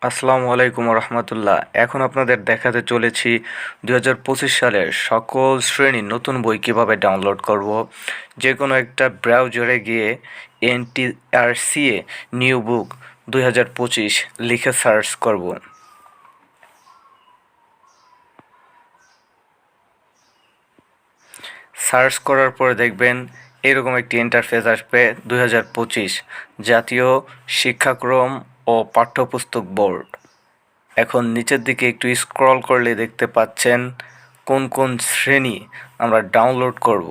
আসসালামু আলাইকুম রহমতুল্লাহ। এখন আপনাদের দেখাতে চলেছি 2025 সালের সকল শ্রেণীর নতুন বই কিভাবে ডাউনলোড করব। যে কোনো একটা ব্রাউজারে গিয়ে NTRCA নিউ বুক 2025 লিখে সার্চ করব। সার্চ করার পরে দেখবেন এরকম একটি ইন্টারফেস আসবে। 2025 জাতীয় শিক্ষাক্রম ও পাঠ্যপুস্তক বোর্ড। এখন নিচের দিকে একটু স্ক্রল করলে দেখতে পাচ্ছেন কোন কোন শ্রেণী আমরা ডাউনলোড করব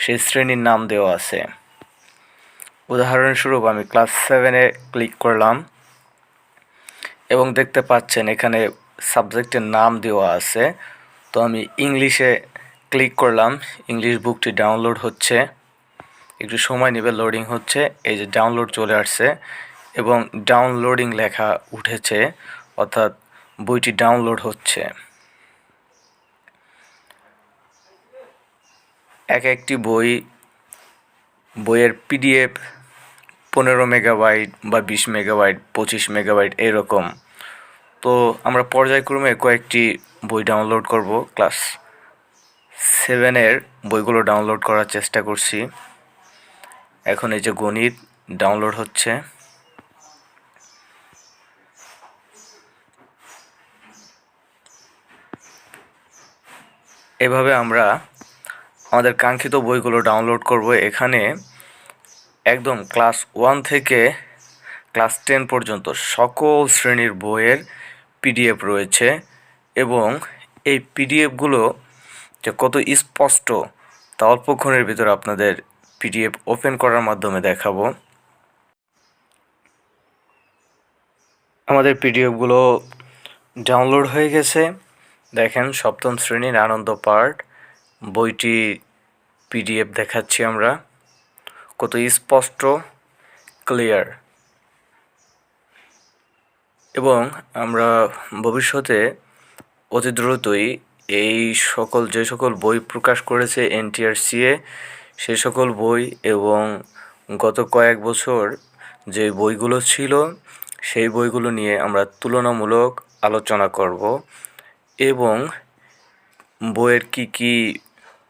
সেই শ্রেণীর নাম দেওয়া আছে। উদাহরণস্বরূপ আমি ক্লাস 7-এ ক্লিক করলাম এবং দেখতে পাচ্ছেন এখানে সাবজেক্টের নাম দেওয়া আছে। তো আমি ইংলিশে ক্লিক করলাম। ইংলিশ বুকটি ডাউনলোড হচ্ছে, একটু সময় নেবে, লোডিং হচ্ছে। এই যে ডাউনলোড চলে আসছে এবং ডাউনলোডিং লেখা উঠেছে, অর্থাৎ বইটি ডাউনলোড হচ্ছে। একটি বইয়ের পিডিএফ 15 মেগাবাইট বা 20 মেগাবাইট, 25 মেগাবাইট এরকম। তো আমরা পর্যায়ক্রমে কয়েকটি বই ডাউনলোড করব। ক্লাস 7-এর বইগুলো ডাউনলোড করার চেষ্টা করছি। এখন এই যে গণিত ডাউনলোড হচ্ছে। এভাবে আমরা আমাদের কাঙ্ক্ষিত বইগুলো ডাউনলোড করব। এখানে একদম ক্লাস 1 থেকে ক্লাস 10 পর্যন্ত সকল শ্রেণীর বইয়ের পিডিএফ রয়েছে এবং এই পিডিএফগুলো যে কত স্পষ্ট তা অল্পক্ষণের ভিতর আপনাদের পিডিএফ ওপেন করার মাধ্যমে দেখাবো। আমাদের পিডিএফগুলো ডাউনলোড হয়ে গেছে। দেখেন সপ্তম শ্রেণীর আনন্দ পাঠ বইটি পিডিএফ দেখাচ্ছি আমরা, কত স্পষ্ট, ক্লিয়ার। এবং আমরা ভবিষ্যতে অতি দ্রুতই এই যে সকল বই প্রকাশ করেছে NTRCA সে সকল বই এবং গত কয়েক বছর যে বইগুলো ছিল সেই বইগুলো নিয়ে আমরা তুলনামূলক আলোচনা করব এবং বইয়ের কি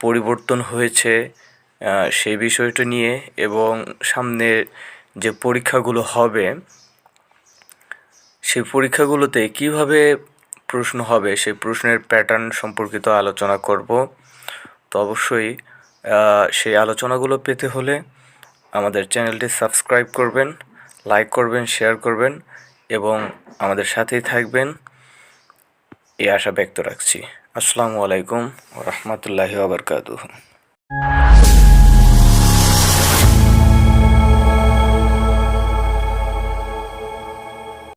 পরিবর্তন হয়েছে সেই বিষয়টা নিয়ে, এবং সামনে যে পরীক্ষাগুলো হবে সেই পরীক্ষাগুলোতে কিভাবে প্রশ্ন হবে সেই প্রশ্নের প্যাটার্ন সম্পর্কিত আলোচনা করব। তো অবশ্যই সেই আলোচনাগুলো পেতে হলে আমাদের চ্যানেলটি সাবস্ক্রাইব করবেন, লাইক করবেন, শেয়ার করবেন এবং আমাদের সাথেই থাকবেন, এই আশা ব্যক্ত রাখছি। আসসালামু আলাইকুম ওয়া রাহমাতুল্লাহি ওয়া বারাকাতুহু।